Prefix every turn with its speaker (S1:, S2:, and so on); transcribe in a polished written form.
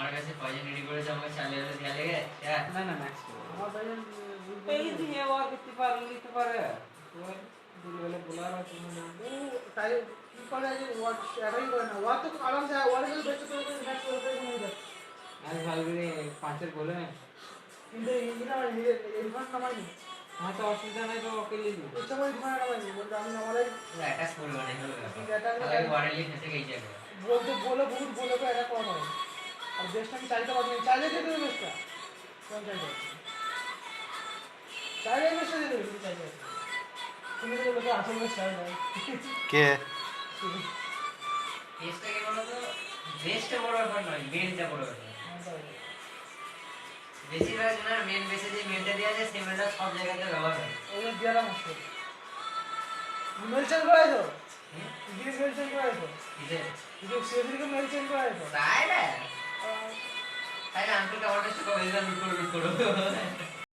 S1: আমার কাছে পয়সা রেডি করেছে আমাকে চালিয়ে দেওয়া লেগে
S2: না না ম্যাক্স আমার ভাই এই দিয়ে ওর করতে পারলি পারে দিলে বলার আছে না ও তাই কি করে যে ওয়াট শেয়ারই করে না ওয়া তো আরাম से ওয়ার গেল বেঁচে করে ম্যাক্স করে নিয়ে যায় আজ ভালরে পাঁচের বলে কিন্তু ইঞ্জিন আমার ইনফর্ম নামাইনি আমার তো অসুবিধা নাই তো ওকে লিখি ইচ্ছা করে ইনফর্ম নামাইনি বলতে আমি নামালাই
S1: অ্যাটাচ করব না হলো তাহলে ওয়ারেন্টি ফেসে গেছে
S2: বলতে বলে বহুত বলে তো এটা কম হয় আর বেস্ট আমি চাইতে পারবো না চাইলে দিয়ে দেবে বেস্টটা কোন চাইতে চাইলে বেস্টটা দিয়ে দেবে চাইলে তুমি তো বলতে আসল বেস্ট চাই না
S3: কে
S1: বেস্টটা কি বলো তো বেস্টটা বড় ব্যাপার নয় মেনটা বড় ব্যাপার বেশিরভাগ না মেন বেসে যে মেনটা দেওয়া যায় সেই মেনটা সব জায়গাতে ব্যবহার হয়
S2: ওই দেওয়া মুশকিল মেল চেঞ্জ করাই তো ইংলিশ মেল চেঞ্জ করাই তো ಇದು ಸೇರಿಗೆ ಮೇಲ್ ಚೇಂಜ್ ಆಯ್ತು
S1: ತಾಯಿಲ್ಲ ತಾಯಿಲ್ಲ ಅಂಕಲ್ ಟೊಮೆಟೊ ಸ್ಟೋರ್ ಇದೆ ಕೊಡು